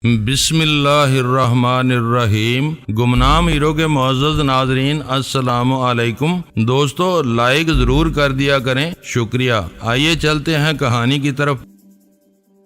بسم اللہ الرحمن الرحیم۔ گمنام ہیرو کے معزز ناظرین السلام علیکم۔ دوستو لائک ضرور کر دیا کریں، شکریہ۔ آئیے چلتے ہیں کہانی کی طرف۔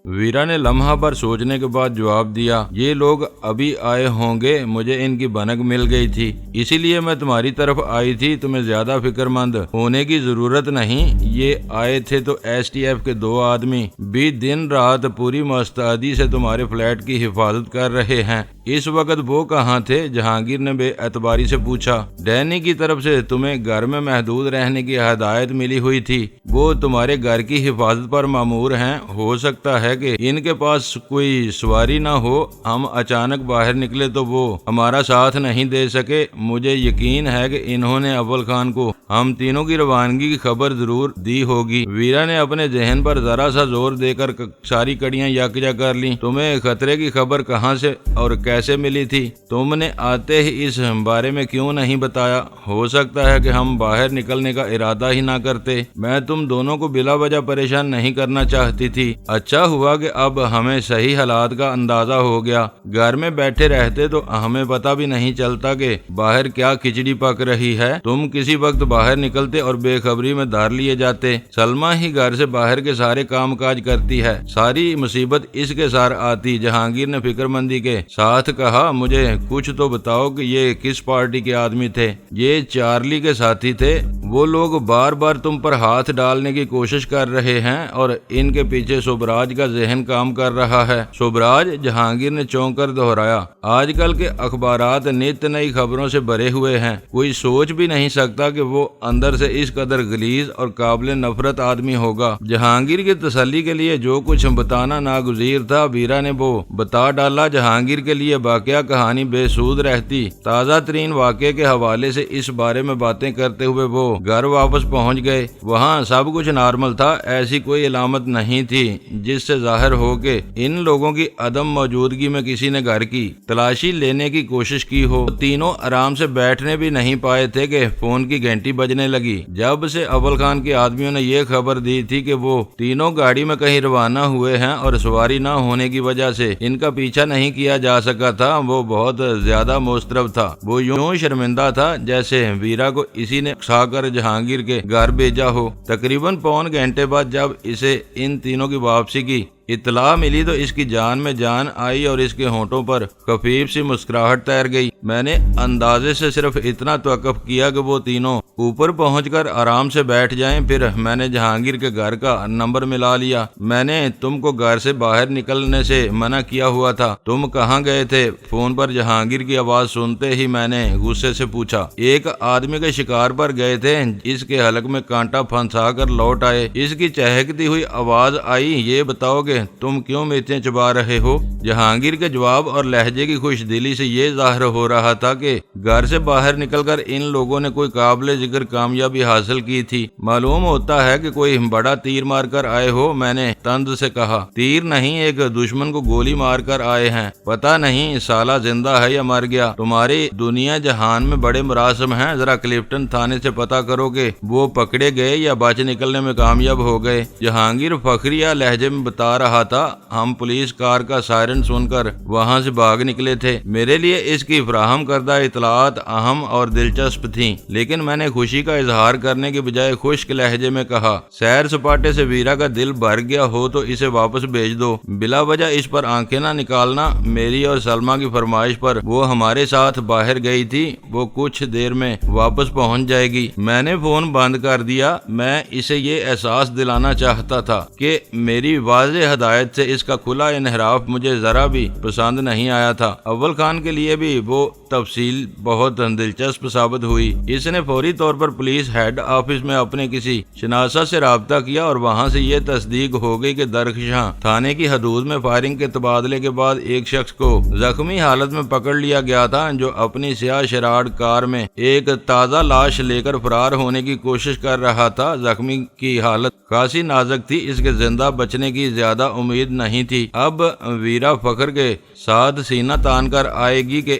ویرا نے لمحہ بھر سوچنے کے بعد جواب دیا، یہ لوگ ابھی آئے ہوں گے، مجھے ان کی بھنک مل گئی تھی، اسی لیے میں تمہاری طرف آئی تھی۔ تمہیں زیادہ فکر مند ہونے کی ضرورت نہیں، یہ آئے تھے تو ایس ٹی ایف کے 2 آدمی بھی دن رات پوری مستعدی سے تمہارے فلیٹ کی حفاظت کر رہے ہیں۔ اس وقت وہ کہاں تھے؟ جہانگیر نے بے اعتباری سے پوچھا۔ ڈینی کی طرف سے تمہیں گھر میں محدود رہنے کی ہدایت ملی ہوئی تھی، وہ تمہارے گھر کی حفاظت پر مامور ہیں۔ ہو سکتا ہے کہ ان کے پاس کوئی سواری نہ ہو، ہم اچانک باہر نکلے تو وہ ہمارا ساتھ نہیں دے سکے۔ مجھے یقین ہے کہ انہوں نے اول خان کو ہم تینوں کی روانگی کی خبر ضرور دی ہوگی۔ ویرا نے اپنے ذہن پر ذرا سا زور دے کر ساری کڑیاں یکجا کر لیں۔ تمہیں خطرے کی خبر کہاں سے اور کیسے ملی تھی؟ تم نے آتے ہی اس بارے میں کیوں نہیں بتایا؟ ہو سکتا ہے کہ ہم باہر نکلنے کا ارادہ ہی نہ کرتے۔ میں تم دونوں کو بلا وجہ پریشان نہیں کرنا چاہتی تھی۔ اچھا ہوا کہ اب ہمیں صحیح حالات کا اندازہ ہو گیا۔ گھر میں بیٹھے رہتے تو ہمیں پتہ بھی نہیں چلتا کہ باہر کیا کھچڑی پک رہی ہے۔ تم کسی وقت باہر نکلتے اور بے خبری میں دھر لیے جاتے۔ سلمہ ہی گھر سے باہر کے سارے کام کاج کرتی ہے، ساری مصیبت اس کے سار آتی۔ جہانگیر نے فکر مندی کے ساتھ کہا، مجھے کچھ تو بتاؤ کہ یہ کس پارٹی کے آدمی تھے؟ یہ چارلی کے ساتھی تھے۔ وہ لوگ بار بار تم پر ہاتھ ڈالنے کی کوشش کر رہے ہیں اور ان کے پیچھے سوبراج کا ذہن کام کر رہا ہے۔ سوبراج؟ جہانگیر نے چونک کر دہرایا۔ آج کل کے اخبارات نت نئی خبروں سے بھرے ہوئے ہیں، کوئی سوچ بھی نہیں سکتا کہ وہ اندر سے اس قدر غلیظ اور قابل نفرت آدمی ہوگا۔ جہانگیر کی تسلی کے لیے جو کچھ بتانا ناگزیر تھا ویرا نے وہ بتا ڈالا۔ جہانگیر کے لیے باقیہ کہانی بے سود رہتی۔ تازہ ترین واقعے کے حوالے سے اس بارے میں باتیں کرتے ہوئے وہ گھر واپس پہنچ گئے۔ وہاں سب کچھ نارمل تھا، ایسی کوئی علامت نہیں تھی جس سے ظاہر ہو کہ ان لوگوں کی عدم موجودگی میں کسی نے گھر کی تلاشی لینے کی کوشش کی ہو۔ تینوں آرام سے بیٹھنے بھی نہیں پائے تھے کہ فون کی گھنٹی بجنے لگی۔ جب سے اول خان کے آدمیوں نے یہ خبر دی تھی کہ وہ تینوں گاڑی میں کہیں روانہ ہوئے ہیں اور سواری نہ ہونے کی وجہ سے ان کا پیچھا نہیں کیا جا سکا تھا، وہ بہت زیادہ مضطرب تھا۔ وہ یوں شرمندہ تھا جیسے ویرا کو اسی نے اکسا کر جہانگیر کے گھر بھیجا ہو۔ تقریباً پون گھنٹے بعد جب اسے ان تینوں کی واپسی کی اطلاع ملی تو اس کی جان میں جان آئی اور اس کے ہونٹوں پر خفیف سی مسکراہٹ تیر گئی۔ میں نے اندازے سے صرف اتنا توقف کیا کہ وہ تینوں اوپر پہنچ کر آرام سے بیٹھ جائیں، پھر میں نے جہانگیر کے گھر کا نمبر ملا لیا۔ میں نے تم کو گھر سے باہر نکلنے سے منع کیا ہوا تھا، تم کہاں گئے تھے؟ فون پر جہانگیر کی آواز سنتے ہی میں نے غصے سے پوچھا۔ ایک آدمی کے شکار پر گئے تھے، اس کے حلق میں کانٹا پھنسا کر لوٹ آئے۔ اس کی چہکتی ہوئی آواز آئی، یہ بتاؤ کہ تم کیوں مرچیں چبا رہے ہو؟ جہانگیر کے جواب اور لہجے کی خوش دلی سے یہ ظاہر ہو رہا تھا کہ گھر سے باہر نکل کر ان لوگوں نے کوئی قابل ذکر کامیابی حاصل کی تھی۔ معلوم ہوتا ہے کہ کوئی بڑا تیر مار کر آئے ہو، میں نے طنز سے کہا۔ تیر نہیں، ایک دشمن کو گولی مار کر آئے ہیں، پتہ نہیں سالہ زندہ ہے یا مر گیا۔ تمہاری دنیا جہان میں بڑے مراسم ہیں، ذرا کلفٹن تھانے سے پتہ کرو کہ وہ پکڑے گئے یا بچ نکلنے میں کامیاب ہو گئے۔ جہانگیر فخریہ لہجے میں بتا رہا تھا، ہم پولیس کار کا سائرن سن کر وہاں سے بھاگ نکلے تھے۔ میرے لیے اس کی فراہم کردہ اطلاعات اہم اور دلچسپ تھیں، لیکن میں نے خوشی کا اظہار کرنے کے بجائے خشک لہجے میں کہا، سیر سپاٹے سے ویرا کا دل بھر گیا ہو تو اسے واپس بھیج دو، بلا وجہ اس پر آنکھیں نہ نکالنا۔ میری اور سلمہ کی فرمائش پر وہ ہمارے ساتھ باہر گئی تھی، وہ کچھ دیر میں واپس پہنچ جائے گی۔ میں نے فون بند کر دیا۔ میں اسے یہ احساس دلانا چاہتا تھا کہ میری واضح ہدایت سے اس کا کھلا انحراف مجھے ذرا بھی پسند نہیں آیا تھا۔ اول خان کے لیے بھی وہ تفصیل بہت دلچسپ ثابت ہوئی۔ اس نے فوری طور پر پولیس ہیڈ آفس میں اپنے کسی شناسا سے رابطہ کیا اور وہاں سے یہ تصدیق ہو گئی کہ درخشاں تھانے کی حدود میں فائرنگ کے تبادلے کے بعد ایک شخص کو زخمی حالت میں پکڑ لیا گیا تھا، جو اپنی سیاہ شراڑ کار میں ایک تازہ لاش لے کر فرار ہونے کی کوشش کر رہا تھا۔ زخمی کی حالت خاصی نازک تھی، اس کے زندہ بچنے کی زیادہ امید نہیں تھی۔ اب ویرا فخر کے ساتھ سینہ تان کر آئے گی کہ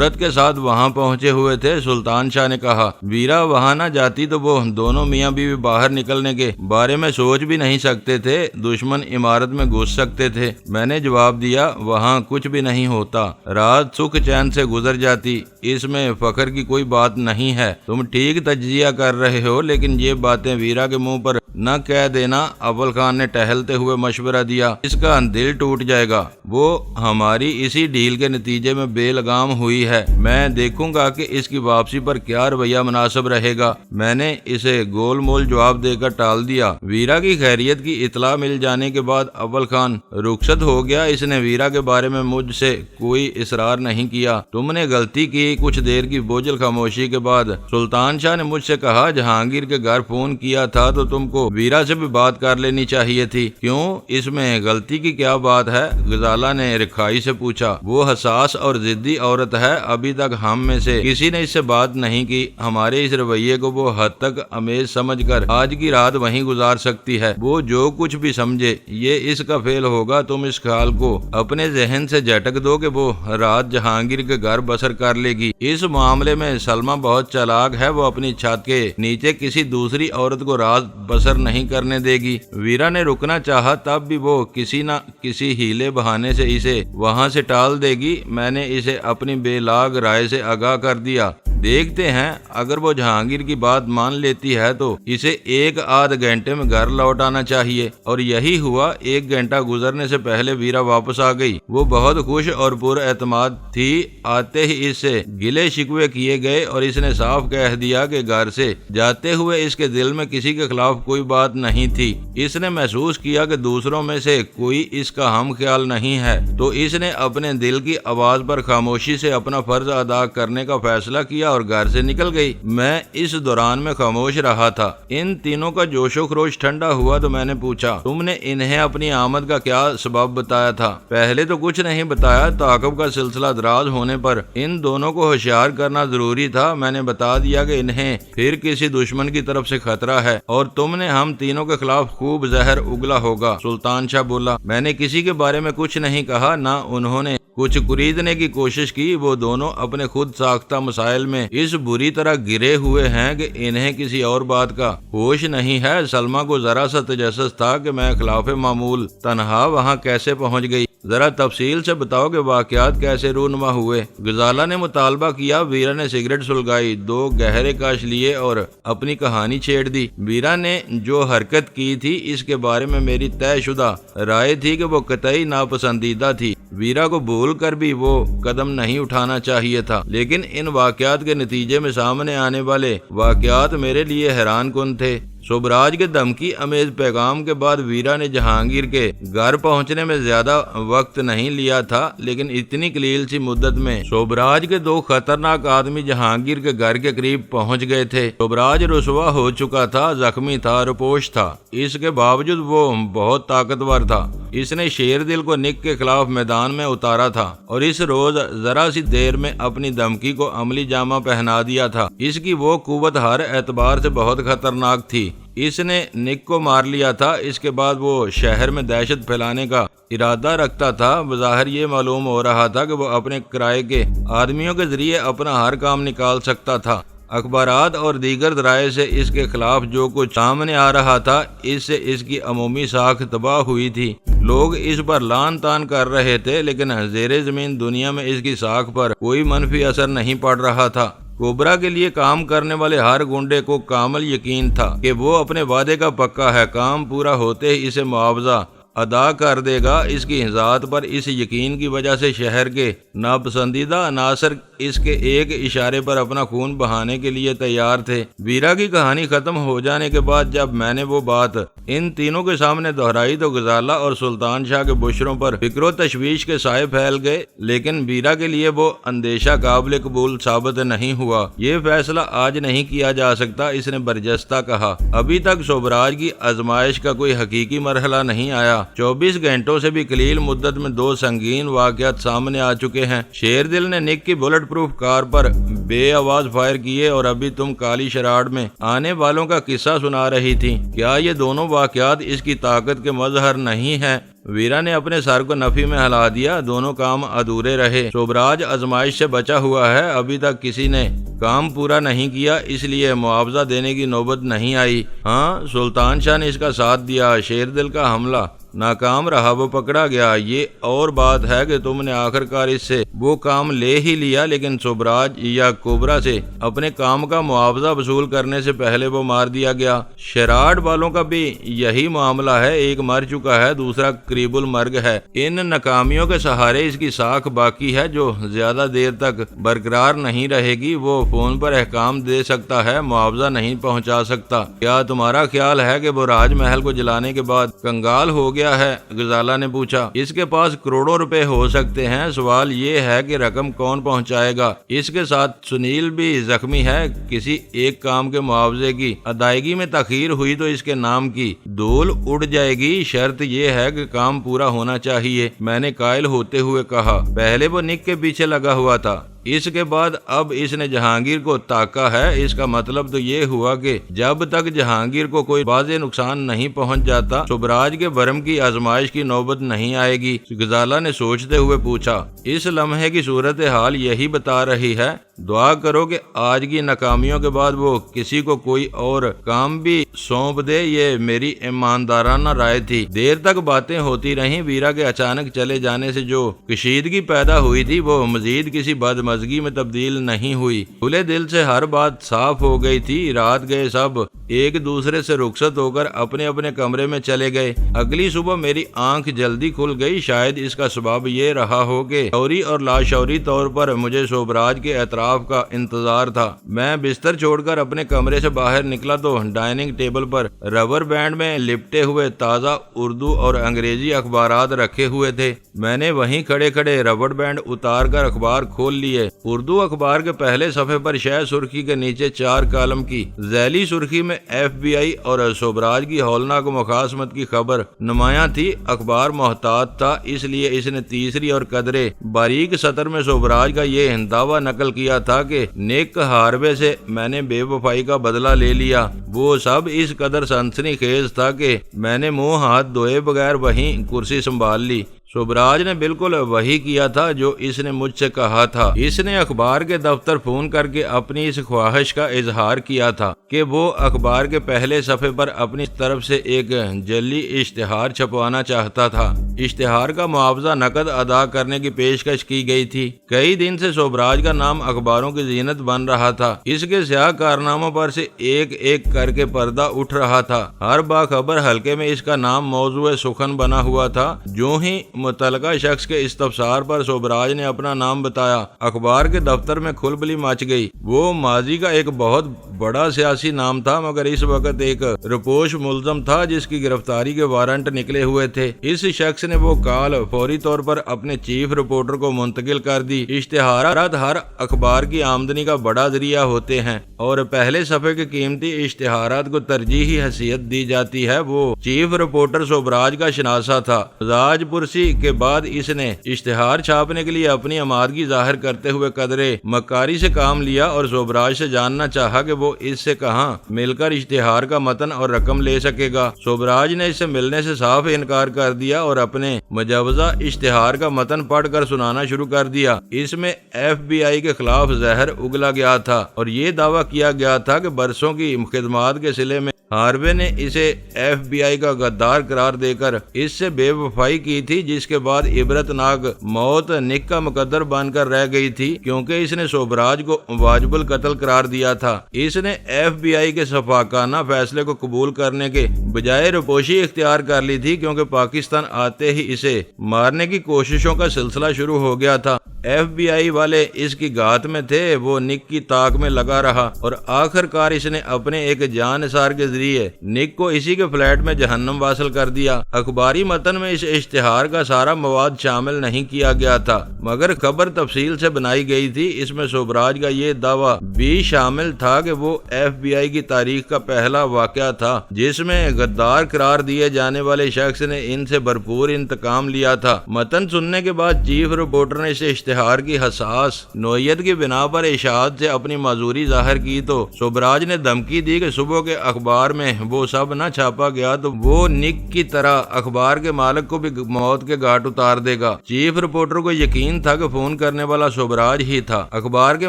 رت کے ساتھ وہاں پہنچے ہوئے تھے۔ سلطان شاہ نے کہا، ویرا وہاں نہ جاتی تو وہ دونوں میاں بیوی باہر نکلنے کے بارے میں سوچ بھی نہیں سکتے تھے، دشمن عمارت میں گھس سکتے تھے۔ میں نے جواب دیا، وہاں کچھ بھی نہیں ہوتا، رات سکھ چین سے گزر جاتی، اس میں فخر کی کوئی بات نہیں ہے۔ تم ٹھیک تجزیہ کر رہے ہو، لیکن یہ باتیں ویرا کے منہ پر نہ کہہ دینا۔ اول خان نے ٹہلتے ہوئے مشورہ دیا، اس کا دل ٹوٹ جائے گا، وہ ہماری اسی ڈھیل کے نتیجے میں بے لگام ہوئی ہے۔ میں دیکھوں گا کہ اس کی واپسی پر کیا رویہ مناسب رہے گا۔ میں نے اسے گول مول جواب دے کر ٹال دیا۔ ویرا کی خیریت کی اطلاع مل جانے کے بعد اول خان رخصت ہو گیا۔ اس نے ویرا کے بارے میں مجھ سے کوئی اصرار نہیں کیا۔ تم نے غلطی کی۔ کچھ دیر کی بوجھل خاموشی کے بعد سلطان شاہ نے مجھ سے کہا، جہانگیر کے گھر فون کیا تھا تو تم کو ویرا سے بھی بات کر لینی چاہیے تھی، کیوں؟ اس میں غلطی کی کیا بات ہے؟ غزالہ نے رکھائی سے پوچھا۔ وہ حساس اور ضدی عورت ہے، ابھی تک ہم میں سے کسی نے اس سے بات نہیں کی۔ ہمارے اس رویے کو وہ حد تک امیز سمجھ کر آج کی رات وہیں گزار سکتی ہے۔ وہ جو کچھ بھی سمجھے یہ اس کا فعل ہوگا۔ تم اس خیال کو اپنے ذہن سے جھٹک دو کہ وہ رات جہانگیر کے گھر بسر کر لے گی۔ اس معاملے میں سلمہ بہت چالاک ہے، وہ اپنی چھت کے نیچے کسی دوسری عورت کو رات بسر نہیں کرنے دے گی۔ ویرا نے رکنا چاہا، تب بھی وہ کسی نہ کسی ہیلے بہانے سے اسے وہاں سے ٹال دے گی۔ میں نے اسے اپنی بے لاگ رائے سے آگاہ کر دیا۔ دیکھتے ہیں، اگر وہ جہانگیر کی بات مان لیتی ہے تو اسے 1 آدھ گھنٹے میں گھر لوٹ آنا چاہیے۔ اور یہی ہوا۔ 1 گھنٹہ گزرنے سے پہلے ویرا واپس آ گئی۔ وہ بہت خوش اور پر اعتماد تھی۔ آتے ہی اس سے گلے شکوے کیے گئے اور اس نے صاف کہہ دیا کہ گھر سے جاتے ہوئے اس کے دل میں کسی کے خلاف کوئی بات نہیں تھی۔ اس نے محسوس کیا کہ دوسروں میں سے کوئی اس کا ہم خیال نہیں ہے، تو اس نے اپنے دل کی آواز پر خاموشی سے اپنا فرض ادا کرنے کا فیصلہ کیا اور گھر سے نکل گئی۔ میں اس دوران میں خاموش رہا تھا۔ ان تینوں کا جوش و خروش ٹھنڈا ہوا تو میں نے پوچھا، تم نے انہیں اپنی آمد کا کیا سبب بتایا تھا؟ پہلے تو کچھ نہیں بتایا۔ تعاقب کا سلسلہ دراز ہونے پر ان دونوں کو ہوشیار کرنا ضروری تھا۔ میں نے بتا دیا کہ انہیں پھر کسی دشمن کی طرف سے خطرہ ہے اور تم نے ہم تینوں کے خلاف خوب زہر اگلا ہوگا۔ سلطان شاہ بولا، میں نے کسی کے بارے میں کچھ نہیں کہا، نہ انہوں نے کچھ خریدنے کی کوشش کی۔ وہ دونوں اپنے خود ساختہ مسائل میں اس بری طرح گرے ہوئے ہیں کہ انہیں کسی اور بات کا ہوش نہیں ہے۔ سلمہ کو ذرا سا تجسس تھا کہ میں خلاف معمول تنہا وہاں کیسے پہنچ گئی۔ ذرا تفصیل سے بتاؤ کہ واقعات کیسے رونما ہوئے؟ غزالہ نے مطالبہ کیا۔ ویرا نے سگریٹ سلگائی، 2 گہرے کاش لیے اور اپنی کہانی چھیڑ دی۔ ویرا نے جو حرکت کی تھی اس کے بارے میں میری طے شدہ رائے تھی کہ وہ قطعی ناپسندیدہ تھی۔ ویرا کو بھول کر بھی وہ قدم نہیں اٹھانا چاہیے تھا، لیکن ان واقعات کے نتیجے میں سامنے آنے والے واقعات میرے لیے حیران کن تھے۔ صوبراج کے دھمکی امیز پیغام کے بعد ویرا نے جہانگیر کے گھر پہنچنے میں زیادہ وقت نہیں لیا تھا، لیکن اتنی قلیل سی مدت میں صوبراج کے 2 خطرناک آدمی جہانگیر کے گھر کے قریب پہنچ گئے تھے۔ صوبراج رسوا ہو چکا تھا، زخمی تھا، روپوش تھا، اس کے باوجود وہ بہت طاقتور تھا۔ اس نے شیر دل کو نک کے خلاف میدان میں اتارا تھا اور اس روز ذرا سی دیر میں اپنی دھمکی کو عملی جامہ پہنا دیا تھا۔ اس کی وہ قوت ہر اعتبار سے بہت خطرناک تھی۔ اس نے نک کو مار لیا تھا، اس کے بعد وہ شہر میں دہشت پھیلانے کا ارادہ رکھتا تھا۔ بظاہر یہ معلوم ہو رہا تھا کہ وہ اپنے کرائے کے آدمیوں کے ذریعے اپنا ہر کام نکال سکتا تھا۔ اخبارات اور دیگر ذرائع سے اس کے خلاف جو کچھ سامنے آ رہا تھا، اس سے اس کی عمومی ساکھ تباہ ہوئی تھی۔ لوگ اس پر لان تان کر رہے تھے، لیکن زیر زمین دنیا میں اس کی ساکھ پر کوئی منفی اثر نہیں پڑ رہا تھا۔ کوبرا کے لیے کام کرنے والے ہر گنڈے کو کامل یقین تھا کہ وہ اپنے وعدے کا پکا ہے، کام پورا ہوتے ہی اسے معاوضہ ادا کر دے گا۔ اس کی ذات پر اس یقین کی وجہ سے شہر کے ناپسندیدہ عناصر اس کے ایک اشارے پر اپنا خون بہانے کے لیے تیار تھے۔ ویرا کی کہانی ختم ہو جانے کے بعد جب میں نے وہ بات ان تینوں کے سامنے دہرائی تو غزالہ اور سلطان شاہ کے بشروں پر فکر و تشویش کے سائے پھیل گئے، لیکن ویرا کے لیے وہ اندیشہ قابل قبول ثابت نہیں ہوا۔ یہ فیصلہ آج نہیں کیا جا سکتا، اس نے برجستہ کہا۔ ابھی تک صوبراج کی آزمائش کا کوئی حقیقی مرحلہ نہیں آیا۔ 24 گھنٹوں سے بھی قلیل مدت میں 2 سنگین واقعات سامنے آ چکے ہیں۔ شیر دل نے نک کی بلٹ پروف کار پر بے آواز فائر کیے اور ابھی تم کالی شراڑ میں آنے والوں کا قصہ سنا رہی تھی۔ کیا یہ دونوں واقعات اس کی طاقت کے مظہر نہیں ہیں؟ ویرا نے اپنے سر کو نفی میں ہلا دیا۔ دونوں کام ادھورے رہے۔ شوبراج آزمائش سے بچا ہوا ہے، ابھی تک کسی نے کام پورا نہیں کیا، اس لیے معاوضہ دینے کی نوبت نہیں آئی۔ ہاں، سلطان شاہ نے اس کا ساتھ دیا۔ شیر دل کا حملہ ناکام رہا، وہ پکڑا گیا۔ یہ اور بات ہے کہ تم نے آخر کار اس سے وہ کام لے ہی لیا، لیکن شوبراج یا کوبرا سے اپنے کام کا معاوضہ وصول کرنے سے پہلے وہ مار دیا گیا۔ شراڈ والوں کا بھی یہی معاملہ ہے، ایک مر چکا ہے، دوسرا قریب المرگ ہے۔ ان ناکامیوں کے سہارے اس کی ساکھ باقی ہے، جو زیادہ دیر تک برقرار نہیں رہے گی۔ وہ فون پر احکام دے سکتا ہے، معاوضہ نہیں پہنچا سکتا۔ کیا تمہارا خیال ہے کہ وہ راج محل کو جلانے کے بعد کنگال ہو گیا ہے؟ غزالہ نے پوچھا۔ اس کے پاس کروڑوں روپے ہو سکتے ہیں، سوال یہ ہے کہ رقم کون پہنچائے گا۔ اس کے ساتھ سنیل بھی زخمی ہے، کسی ایک کام کے معاوضے کی ادائیگی میں تاخیر ہوئی تو اس کے نام کی دھول اڑ جائے گی۔ شرط یہ ہے کہ کام پورا ہونا چاہیے، میں نے قائل ہوتے ہوئے کہا۔ پہلے وہ نک کے پیچھے لگا ہوا تھا، اس کے بعد اب اس نے جہانگیر کو تاکا ہے۔ اس کا مطلب تو یہ ہوا کہ جب تک جہانگیر کو کوئی واضح نقصان نہیں پہنچ جاتا، شوبراج کے برم کی آزمائش کی نوبت نہیں آئے گی۔ غزالہ نے سوچتے ہوئے پوچھا۔ اس لمحے کی صورتحال یہی بتا رہی ہے۔ دعا کرو کہ آج کی ناکامیوں کے بعد وہ کسی کو کوئی اور کام بھی سونپ دے، یہ میری ایماندارانہ رائے تھی۔ دیر تک باتیں ہوتی رہیں۔ ویرا کے اچانک چلے جانے سے جو کشیدگی پیدا ہوئی تھی وہ مزید کسی بدمزگی میں تبدیل نہیں ہوئی۔ کھلے دل سے ہر بات صاف ہو گئی تھی۔ رات گئے سب ایک دوسرے سے رخصت ہو کر اپنے اپنے کمرے میں چلے گئے۔ اگلی صبح میری آنکھ جلدی کھل گئی۔ شاید اس کا سبب یہ رہا ہو کہ شعوری اور لاشعوری طور پر مجھے شوبراج کے اطراف کا انتظار تھا۔ میں بستر چھوڑ کر اپنے کمرے سے باہر نکلا تو ڈائننگ ٹیبل پر ربر بینڈ میں لپٹے ہوئے تازہ اردو اور انگریزی اخبارات رکھے ہوئے تھے۔ میں نے وہیں کھڑے کھڑے ربر بینڈ اتار کر اخبار کھول لیے۔ اردو اخبار کے پہلے صفحے پر شہ سرخی کے نیچے 4 کالم کی ذیلی سرخی میں FBI اور شوبراج کی ہولناک مخاصمت کی خبر نمایاں تھی۔ اخبار محتاط تھا، اس لیے اس نے تیسری اور قدرے باریک سطر میں شوبراج کا یہ دعویٰ نقل کیا تھا کہ نیک ہاروے سے میں نے بے وفائی کا بدلہ لے لیا۔ وہ سب اس قدر سنسنی خیز تھا کہ میں نے منہ ہاتھ دھوئے بغیر وہیں کرسی سنبھال لی۔ شوبراج نے بالکل وہی کیا تھا جو اس نے مجھ سے کہا تھا۔ اس نے اخبار کے دفتر فون کر کے اپنی اس خواہش کا اظہار کیا تھا کہ وہ اخبار کے پہلے صفحے پر اپنی طرف سے ایک جعلی اشتہار چھپوانا چاہتا تھا۔ اشتہار کا معاوضہ نقد ادا کرنے کی پیشکش کی گئی تھی۔ کئی دن سے شوبراج کا نام اخباروں کی زینت بن رہا تھا۔ اس کے سیاہ کارناموں پر سے ایک ایک کر کے پردہ اٹھ رہا تھا۔ ہر باخبر حلقے میں اس کا نام موضوع سخن بنا ہوا تھا۔ جو ہی متعلقہ شخص کے استفسار پر شوبراج نے اپنا نام بتایا، اخبار کے دفتر میں کھلبلی مچ گئی۔ وہ ماضی کا ایک بہت بڑا سیاسی نام تھا، مگر اس وقت ایک رپوش ملزم تھا جس کی گرفتاری کے وارنٹ نکلے ہوئے تھے۔ اس شخص نے وہ کال فوری طور پر اپنے چیف رپورٹر کو منتقل کر دی۔ اشتہارات ہر اخبار کی آمدنی کا بڑا ذریعہ ہوتے ہیں اور پہلے صفحے کے قیمتی اشتہارات کو ترجیحی حیثیت دی جاتی ہے۔ وہ چیف رپورٹر شوبراج کا شناسہ تھا۔ مزاج پرسی کے بعد اس نے اشتہار چھاپنے کے لیے اپنی آمادگی ظاہر کرتے ہوئے قدرے مکاری سے کام لیا اور شوبراج سے جاننا چاہا کہ وہ اس سے کہاں مل کر اشتہار کا متن اور رقم لے سکے گا۔ شوبراج نے اس سے ملنے سے صاف انکار کر دیا اور اپنے مجوزہ اشتہار کا متن پڑھ کر سنانا شروع کر دیا۔ اس میں FBI کے خلاف زہر اگلا گیا تھا اور یہ دعویٰ کیا گیا تھا کہ برسوں کی خدمات کے صلے میں ہاروے نے اسے FBI کا غدار قرار دے کر اس سے بے وفائی کی تھی، جس کے بعد عبرتناک موت نک کا مقدر بن کر رہ گئی تھی کیونکہ اس نے شوبراج کو واجب القتل قرار دیا تھا۔ اس نے FBI کے شفاقانہ فیصلے کو قبول کرنے کے بجائے روپوشی اختیار کر لی تھی، کیونکہ پاکستان آتے ہی اسے مارنے کی کوششوں کا سلسلہ شروع ہو گیا تھا۔ FBI والے اس کی گھات میں تھے۔ وہ نک کی تاک میں لگا رہا اور آخر کار اس نے اپنے ایک جانثار کے ذریعے نک کو اسی کے فلیٹ میں جہنم واصل کر دیا۔ اخباری متن میں اس اشتہار کا سارا مواد شامل نہیں کیا گیا تھا، مگر خبر تفصیل سے بنائی گئی تھی۔ اس میں شوبراج کا یہ دعویٰ بھی شامل تھا کہ وہ FBI کی تاریخ کا پہلا واقعہ تھا جس میں غدار قرار دیے جانے والے شخص نے ان سے بھرپور انتقام لیا تھا۔ متن سننے کے بعد چیف رپورٹر نے اسے اشتہار کی حساس نوعیت کی بنا پر اشاعت سے اپنی معذوری ظاہر کی تو سوبراج نے دھمکی دی کہ صبح کے اخبار میں وہ سب نہ چھاپا گیا تو وہ نک کی طرح اخبار کے مالک کو بھی موت کے گھاٹ اتار دے گا۔ چیف رپورٹر کو یقین تھا کہ فون کرنے والا سوبراج ہی تھا۔ اخبار کے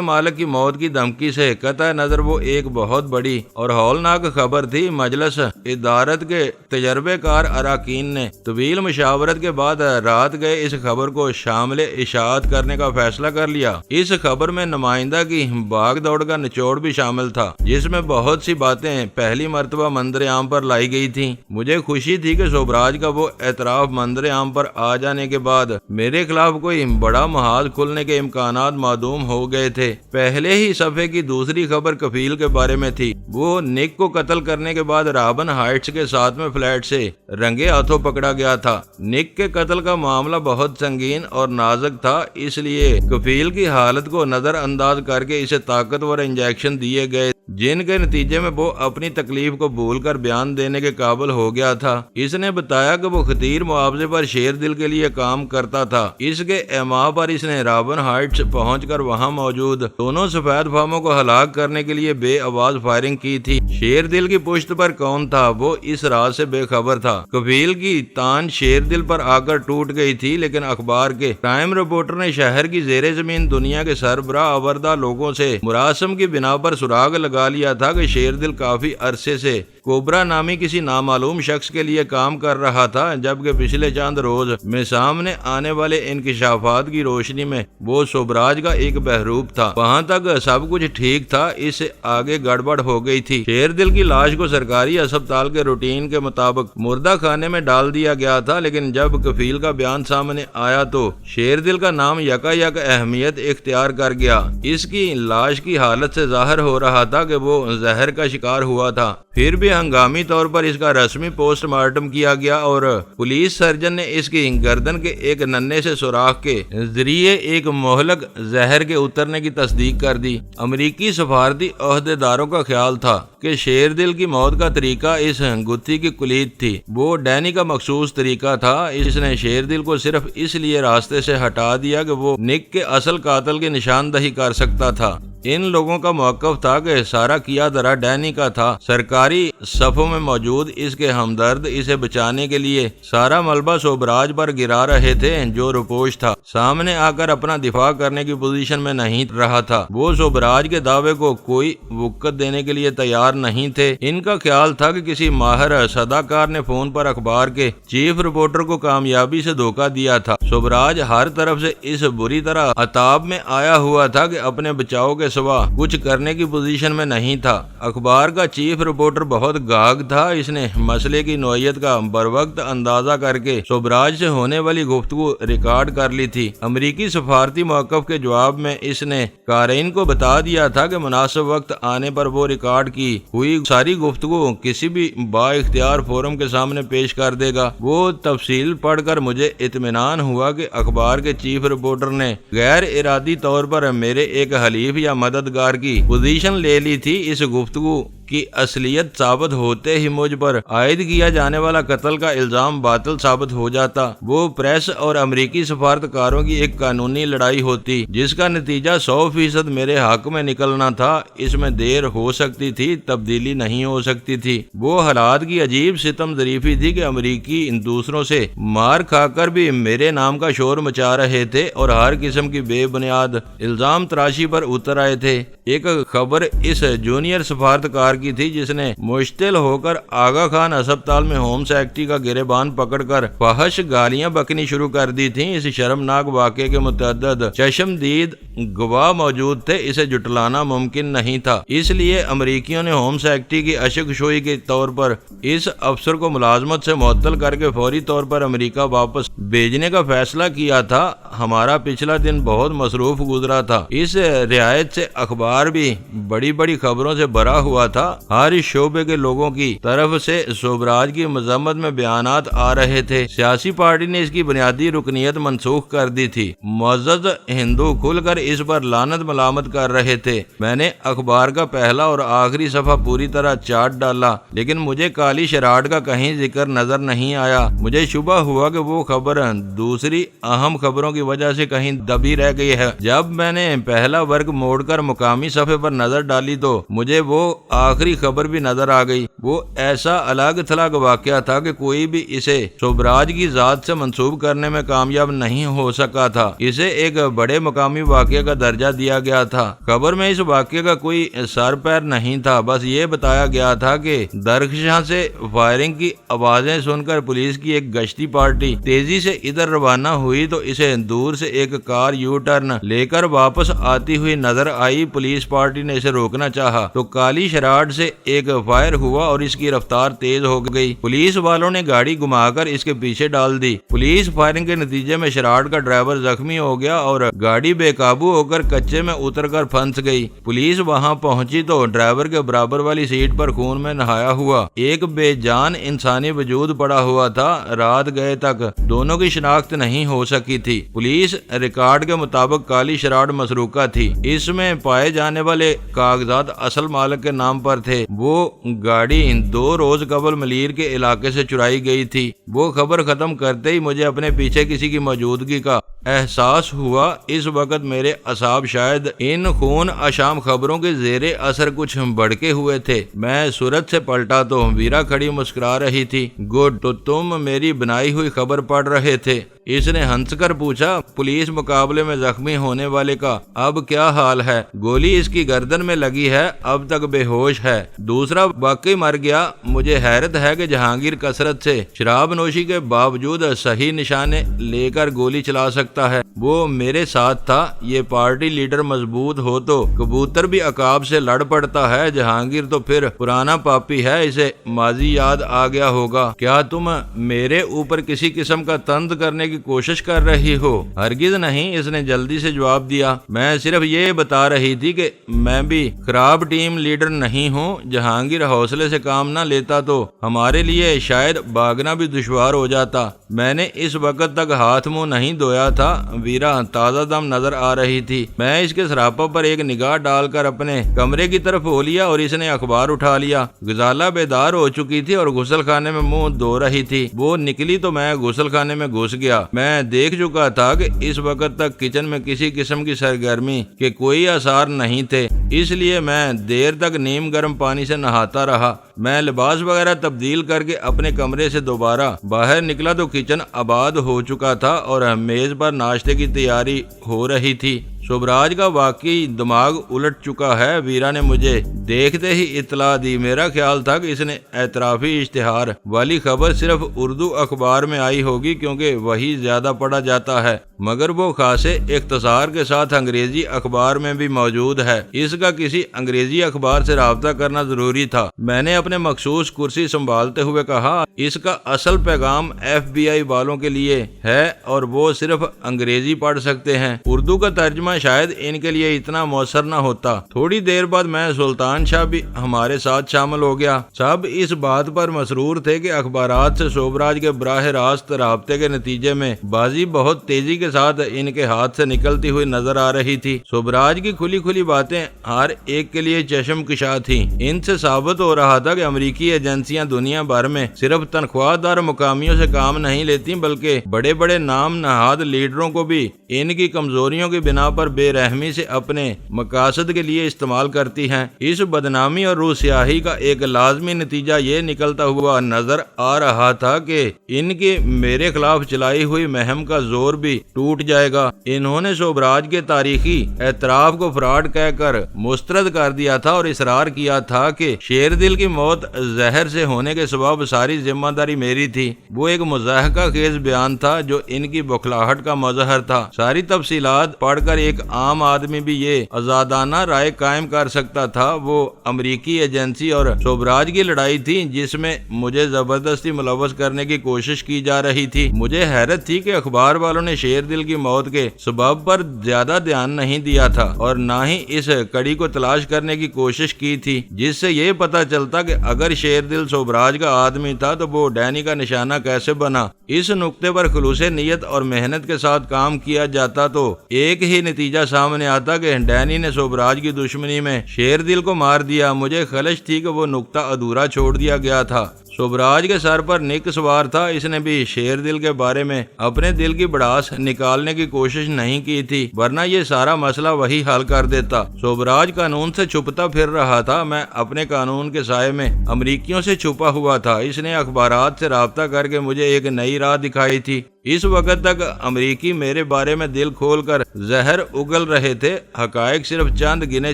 مالک کی موت کی دھمکی سے قطع نظر وہ ایک بہت بڑی اور ہولناک خبر تھی۔ مجلس ادارت کے تجربے کار اراکین نے طویل مشاورت کے بعد رات گئے اس خبر کو شامل اشاعت کرنے کا فیصلہ کر لیا۔ اس خبر میں نمائندہ کی بھاگ دوڑ کا نچوڑ بھی شامل تھا، جس میں بہت سی باتیں پہلی مرتبہ منظر عام پر لائی گئی تھیں۔ مجھے خوشی تھی کہ سوبراج کا وہ اعتراف منظر عام پر آ جانے کے بعد میرے خلاف کوئی بڑا محاذ کھلنے کے امکانات معدوم ہو گئے تھے۔ پہلے ہی صفحے کی دوسری خبر کفیل کے بارے میں تھی۔ وہ نک کو قتل کرنے کے بعد رابن ہائٹس کے 7ویں فلیٹ سے رنگے ہاتھوں پکڑا گیا تھا۔ نک کے قتل کا معاملہ بہت سنگین اور نازک تھا، اس لیے کفیل کی حالت کو نظر انداز کر کے اسے طاقتور انجیکشن دیے گئے، جن کے نتیجے میں وہ اپنی تکلیف کو بھول کر بیان دینے کے قابل ہو گیا تھا۔ اس نے بتایا کہ وہ خطیر معاوضے پر شیر دل کے لیے کام کرتا تھا۔ اس کے اعماء پر اس نے رابن ہائٹس پہنچ کر وہاں موجود دونوں سفید فاموں کو ہلاک کرنے کے لیے بے آواز فائرنگ کی تھی۔ شیر دل کی پشت پر کون تھا، وہ اس راز سے بے خبر تھا۔ کفیل کی تان شیر دل پر آ کر ٹوٹ گئی تھی، لیکن اخبار کے کرائم رپورٹر نے شہر کی زیر زمین دنیا کے سربراہ آوردہ لوگوں سے مراسم کی بنا پر سراغ لگا لیا تھا کہ شیر دل کافی عرصے سے کوبرا نامی کسی نامعلوم شخص کے لیے کام کر رہا تھا، جبکہ پچھلے چند روز میں سامنے آنے والے انکشافات کی روشنی میں وہ سوبراج کا ایک بحروب تھا۔ وہاں تک سب کچھ ٹھیک تھا، اس سے آگے گڑبڑ ہو گئی تھی۔ شیر دل کی لاش کو سرکاری اسپتال کے روٹین کے مطابق مردہ خانے میں ڈال دیا گیا تھا، لیکن جب کفیل کا بیان سامنے آیا تو شیر دل کا نام یکا یک اہمیت اختیار کر گیا۔ اس کی لاش کی حالت سے ظاہر ہو رہا تھا کہ وہ زہر کا شکار ہوا تھا۔ پھر بھی ہنگامی طور پر اس کا رسمی پوسٹ مارٹم کیا گیا اور پولیس سرجن نے اس کی گردن کے ایک ننھے سے سوراخ کے ذریعے ایک مہلک زہر کے اترنے کی تصدیق کر دی۔ امریکی سفارتی عہدیداروں کا خیال تھا کہ شیر دل کی موت کا طریقہ اس گتھی کی کلید تھی۔ وہ ڈینی کا مخصوص طریقہ تھا۔ اس نے شیر دل کو صرف اس لیے راستے سے ہٹا دیا کہ وہ نک کے اصل قاتل کی نشاندہی کر سکتا تھا۔ ان لوگوں کا موقف تھا کہ سارا کیا درا ڈینی کا تھا۔ سرکاری صفوں میں موجود اس کے ہمدرد اسے بچانے کے لیے سارا ملبہ سوبراج پر گرا رہے تھے، جو روپوش تھا، سامنے آ کر اپنا دفاع کرنے کی پوزیشن میں نہیں رہا تھا۔ وہ سوبراج کے دعوے کو کوئی وقت دینے کے لیے تیار نہیں تھے۔ ان کا خیال تھا کہ کسی ماہر صداکار نے فون پر اخبار کے چیف رپورٹر کو کامیابی سے دھوکہ دیا تھا۔ سوبراج ہر طرف سے اس بری طرح عطاب میں آیا ہوا تھا کہ اپنے بچاؤ کے سوا کچھ کرنے کی پوزیشن میں نہیں تھا۔ اخبار کا چیف رپورٹر بہت گاگ تھا۔ اس نے مسئلے کی نوعیت کا بروقت اندازہ کر کے سوبراج سے ہونے والی گفتگو ریکارڈ کر لی تھی۔ امریکی سفارتی موقف کے جواب میں اس نے قارئین کو بتا دیا تھا کہ مناسب وقت آنے پر وہ ریکارڈ کی ہوئی ساری گفتگو کسی بھی با اختیار فورم کے سامنے پیش کر دے گا۔ وہ تفصیل پڑھ کر مجھے اطمینان ہوا کہ اخبار کے چیف رپورٹر نے غیر ارادی طور پر میرے ایک حلیف یا مددگار کی پوزیشن لے لی تھی۔ اس گفتگو کی اصلیت ثابت ہوتے ہی مجھ پر عائد کیا جانے والا قتل کا الزام باطل ثابت ہو جاتا۔ وہ پریس اور امریکی سفارتکاروں کی ایک قانونی لڑائی ہوتی جس کا نتیجہ 100% میرے حق میں نکلنا تھا۔ اس میں دیر ہو سکتی تھی، تبدیلی نہیں ہو سکتی تھی۔ وہ حالات کی عجیب ستم ظریفی تھی کہ امریکی دوسروں سے مار کھا کر بھی میرے نام کا شور مچا رہے تھے اور ہر قسم کی بے بنیاد الزام تراشی پر اتر آئے تھے۔ ایک خبر اس جونیئر سفارتکار کی تھی جس نے مشتعل ہو کر آغا خان اسپتال میں ہوم سیکرٹری کا گریبان پکڑ کر فحش گالیاں بکنی شروع کر دی تھیں۔ اس شرمناک واقعے کے متعدد چشمدید گواہ موجود تھے، اسے جٹلانا ممکن نہیں تھا۔ اس لیے امریکیوں نے ہوم سیکرٹری کی اشک شوئی کے طور پر اس افسر کو ملازمت سے معطل کر کے فوری طور پر امریکہ واپس بھیجنے کا فیصلہ کیا تھا۔ ہمارا پچھلا دن بہت مصروف گزرا تھا۔ اس رعایت سے اخبار بھی بڑی بڑی خبروں سے بھرا ہوا تھا۔ تھا، ہر شعبے کے لوگوں کی طرف سے شوبراج کی مذمت میں بیانات آ رہے تھے۔ سیاسی پارٹی نے اس کی بنیادی رکنیت منسوخ کر دی تھی۔ معزز ہندو کھل کر اس پر لعنت ملامت کر رہے تھے۔ میں نے اخبار کا پہلا اور آخری صفحہ پوری طرح چاٹ ڈالا، لیکن مجھے کالی شراٹ کا کہیں ذکر نظر نہیں آیا۔ مجھے شبہ ہوا کہ وہ خبر دوسری اہم خبروں کی وجہ سے کہیں دبی رہ گئی ہے۔ جب میں نے پہلا ورق موڑ کر مقامی صفحے پر نظر ڈالی تو مجھے وہ آخری خبر بھی نظر آ گئی۔ وہ ایسا الگ تھلگ واقعہ تھا کہ کوئی بھی اسے شوبراج کی ذات سے منسوب کرنے میں کامیاب نہیں ہو سکا تھا۔ اسے ایک بڑے مقامی واقعے کا درجہ دیا گیا تھا۔ خبر میں اس واقعے کا کوئی سر پیر نہیں تھا، بس یہ بتایا گیا تھا کہ درخشاں سے فائرنگ کی آوازیں سن کر پولیس کی ایک گشتی پارٹی تیزی سے ادھر روانہ ہوئی تو اسے دور سے ایک کار یو ٹرن لے کر واپس آتی ہوئی نظر آئی۔ پولیس پارٹی نے اسے روکنا چاہا تو کالی شراٹ سے ایک فائر ہوا اور اس کی رفتار تیز ہو گئی۔ پولیس والوں نے گاڑی گھما کر اس کے پیچھے ڈال دی۔ پولیس فائرنگ کے نتیجے میں شراٹ کا ڈرائیور زخمی ہو گیا اور گاڑی بے قابو ہو کر کچے میں اتر کر پھنس گئی۔ پولیس وہاں پہنچی تو ڈرائیور کے برابر والی سیٹ پر خون میں نہایا ہوا ایک بے جان انسانی وجود پڑا ہوا تھا۔ رات گئے تک دونوں کی شناخت نہیں ہو سکی تھی۔ پولیس ریکارڈ کے مطابق کالی شراٹ مسروقہ تھی۔ اس میں پائے جانے والے کاغذات اصل مالک کے نام پر تھے۔ وہ گاڑی 2 روز قبل ملیر کے علاقے سے چرائی گئی تھی۔ وہ خبر ختم کرتے ہی مجھے اپنے پیچھے کسی کی موجودگی کا احساس ہوا۔ اس وقت میرے اعصاب شاید ان خون اشام خبروں کے زیر اثر کچھ بڑکے ہوئے تھے۔ میں صورت سے پلٹا تو ویرا کھڑی مسکرا رہی تھی۔ گڈ، تو تم میری بنائی ہوئی خبر پڑھ رہے تھے؟ اس نے ہنس کر پوچھا۔ پولیس مقابلے میں زخمی ہونے والے کا اب کیا حال ہے؟ گولی اس کی گردن میں لگی ہے، اب تک بے ہوش ہے۔ دوسرا واقعی مر گیا۔ مجھے حیرت ہے کہ جہانگیر کثرت سے شراب نوشی کے باوجود صحیح نشانے لے کر گولی چلا سکتا ہے۔ وہ میرے ساتھ تھا۔ یہ پارٹی لیڈر مضبوط ہو تو کبوتر بھی عقاب سے لڑ پڑتا ہے۔ جہانگیر تو پھر پرانا پاپی ہے، اسے ماضی یاد آ گیا ہوگا۔ کیا تم میرے اوپر کسی قسم کا طنز کرنے کی کوشش کر رہی ہو؟ ہرگز نہیں، اس نے جلدی سے جواب دیا۔ میں صرف یہ بتا رہی تھی کہ میں بھی خراب ٹیم لیڈر نہیں ہوں۔ جہانگیر حوصلے سے کام نہ لیتا تو ہمارے لیے شاید بھاگنا بھی دشوار ہو جاتا۔ میں نے اس وقت تک ہاتھ منہ نہیں دھویا تھا۔ ویرا تازہ دم نظر آ رہی تھی۔ میں اس کے سراپا پر ایک نگاہ ڈال کر اپنے کمرے کی طرف ہو لیا اور اس نے اخبار اٹھا لیا۔ غزالہ بیدار ہو چکی تھی اور غسل خانے میں منہ دھو رہی تھی۔ وہ نکلی تو میں غسل خانے میں گھس گیا۔ میں دیکھ چکا تھا کہ اس وقت تک کچن میں کسی قسم کی سرگرمی کے کوئی آثار نہیں تھے، اس لیے میں دیر تک نیم گرم پانی سے نہاتا رہا۔ میں لباس وغیرہ تبدیل کر کے اپنے کمرے سے دوبارہ باہر نکلا تو کچن آباد ہو چکا تھا اور میز پر ناشتے کی تیاری ہو رہی تھی۔ شوبراج کا واقعی دماغ الٹ چکا ہے، ویرا نے مجھے دیکھتے ہی اطلاع دی۔ میرا خیال تھا کہ اس نے اعترافی اشتہار والی خبر صرف اردو اخبار میں آئی ہوگی کیونکہ وہی زیادہ پڑھا جاتا ہے، مگر وہ خاصے اختصار کے ساتھ انگریزی اخبار میں بھی موجود ہے۔ اس کا کسی انگریزی اخبار سے رابطہ کرنا ضروری تھا۔ میں نے اپنے مخصوص کرسی سنبھالتے ہوئے کہا، اس کا اصل پیغام FBI والوں کے لیے ہے اور وہ صرف انگریزی پڑھ سکتے ہیں۔ اردو کا ترجمہ شاید ان کے لیے اتنا مؤثر نہ ہوتا۔ تھوڑی دیر بعد میں سلطان شاہ بھی ہمارے ساتھ شامل ہو گیا۔ سب اس بات پر مسرور تھے کہ اخبارات سے شوبراج کے براہ راست رابطے کے نتیجے میں بازی بہت تیزی کے ساتھ ان کے ہاتھ سے نکلتی ہوئی نظر آ رہی تھی۔ شوبراج کی کھلی کھلی باتیں ہر ایک کے لیے چشم کشا تھیں۔ ان سے ثابت ہو رہا تھا کہ امریکی ایجنسیاں دنیا بھر میں صرف تنخواہ دار مقامیوں سے کام نہیں لیتی بلکہ بڑے بڑے نام نہاد لیڈروں کو بھی ان کی کمزوریوں کی بنا پر بے رحمی سے اپنے مقاصد کے لیے استعمال کرتی ہیں۔ اس بدنامی اور روح سیاہی کا ایک لازمی نتیجہ یہ نکلتا ہوا نظر آ رہا تھا کہ ان کی میرے خلاف چلائی ہوئی مہم کا زور بھی ٹوٹ جائے گا۔ انہوں نے شوبراج کے تاریخی اعتراف کو فراڈ کہہ کر مسترد کر دیا تھا اور اصرار کیا تھا کہ شیر دل کی موت زہر سے ہونے کے سبب ساری ذمہ داری میری تھی۔ وہ ایک مضحکہ خیز بیان تھا جو ان کی بخلاہٹ کا مظہر تھا۔ ساری تفصیلات پڑھ کر ایک عام آدمی بھی یہ آزادانہ رائے قائم کر سکتا تھا۔ وہ امریکی ایجنسی اور شوبراج کی لڑائی تھی جس میں مجھے زبردستی ملوث کرنے کی کوشش کی جا رہی تھی۔ مجھے حیرت تھی کہ اخبار والوں نے شیر دل کی موت کے سبب پر زیادہ دھیان نہیں دیا تھا اور نہ ہی اس کڑی کو تلاش کرنے کی کوشش کی تھی جس سے یہ پتا چلتا کہ اگر شیر دل سوبراج کا آدمی تھا تو وہ ڈینی کا نشانہ کیسے بنا۔ اس نقطے پر خلوص نیت اور محنت کے ساتھ کام کیا جاتا تو ایک ہی نتیجہ سامنے آتا کہ ڈینی نے سوبراج کی دشمنی میں شیر دل کو مار دیا۔ مجھے خلش تھی کہ وہ نقطہ ادھورا چھوڑ دیا گیا تھا۔ سوبراج کے سر پر نک سوار تھا، اس نے بھی شیر دل کے بارے میں اپنے دل کی بڑاس نکالنے کی کوشش نہیں کی تھی، ورنہ یہ سارا مسئلہ وہی حل کر دیتا۔ سوبراج قانون سے چھپتا پھر رہا تھا، میں اپنے قانون کے سائے میں امریکیوں سے چھپا ہوا تھا۔ اس نے اخبارات سے رابطہ کر کے مجھے ایک نئی راہ دکھائی تھی۔ اس وقت تک امریکی میرے بارے میں دل کھول کر زہر اگل رہے تھے، حقائق صرف چند گنے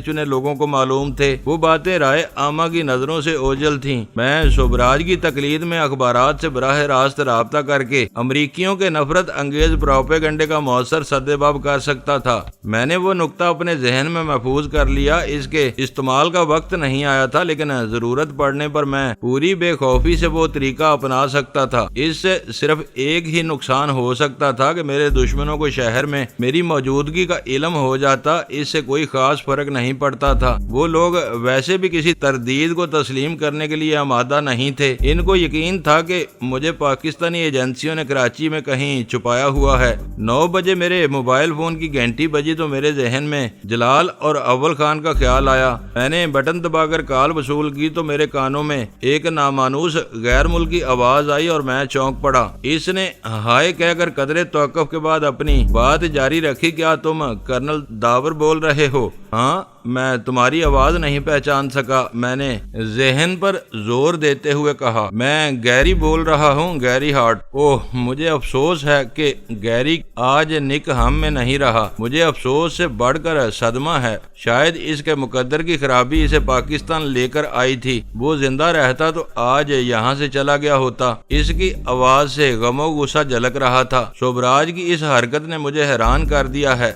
چنے لوگوں کو معلوم تھے، وہ باتیں رائے عامہ کی نظروں سے اوجھل تھیں۔ میں سوبراج کی تقلید میں اخبارات سے براہ راست رابطہ کر کے امریکیوں کے نفرت انگیز پروپیگنڈے کا مؤثر سدباب کر سکتا تھا۔ میں نے وہ نقطہ اپنے ذہن میں محفوظ کر لیا، اس کے استعمال کا وقت نہیں آیا تھا، لیکن ضرورت پڑنے پر میں پوری بے خوفی سے وہ طریقہ اپنا سکتا تھا۔ اس سے صرف ایک ہی نقصان ہو سکتا تھا کہ میرے دشمنوں کو شہر میں میری موجودگی کا علم ہو جاتا، اس سے کوئی خاص فرق نہیں پڑتا تھا۔ وہ لوگ ویسے بھی کسی تردید کو تسلیم کرنے کے لیے آمادہ نہیں تھے۔ ان کو یقین تھا کہ مجھے پاکستانی ایجنسیوں نے کراچی میں کہیں چھپایا ہوا ہے۔ 9 بجے میرے موبائل فون کی گھنٹی بجی تو میرے ذہن میں جلال اور اول خان کا خیال آیا۔ میں نے بٹن دبا کر کال وصول کی تو میرے کانوں میں ایک نامانوس غیر ملکی آواز آئی اور میں چونک پڑا۔ اس نے ہائے کہہ کر قدرے توقف کے بعد اپنی بات جاری رکھی، کیا تم کرنل داور بول رہے ہو؟ ہاں، میں تمہاری آواز نہیں پہچان سکا، میں نے ذہن پر زور دیتے ہوئے کہا۔ میں گیری بول رہا ہوں، گیری ہارٹ۔ اوہ، مجھے افسوس ہے کہ گیری آج نک ہم میں نہیں رہا۔ مجھے افسوس سے بڑھ کر صدمہ ہے، شاید اس کے مقدر کی خرابی اسے پاکستان لے کر آئی تھی۔ وہ زندہ رہتا تو آج یہاں سے چلا گیا ہوتا۔ اس کی آواز سے غم و غصہ جھلک رہا تھا۔ سوبراج کی اس حرکت نے مجھے حیران کر دیا ہے۔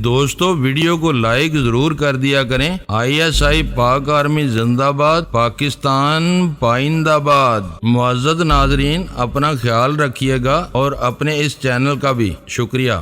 دوستو ویڈیو کو لائک ضرور کر دیا کریں۔ ISI پاک آرمی زندہ باد، پاکستان پائندہ باد۔ معزز ناظرین، اپنا خیال رکھیے گا اور اپنے اس چینل کا بھی شکریہ۔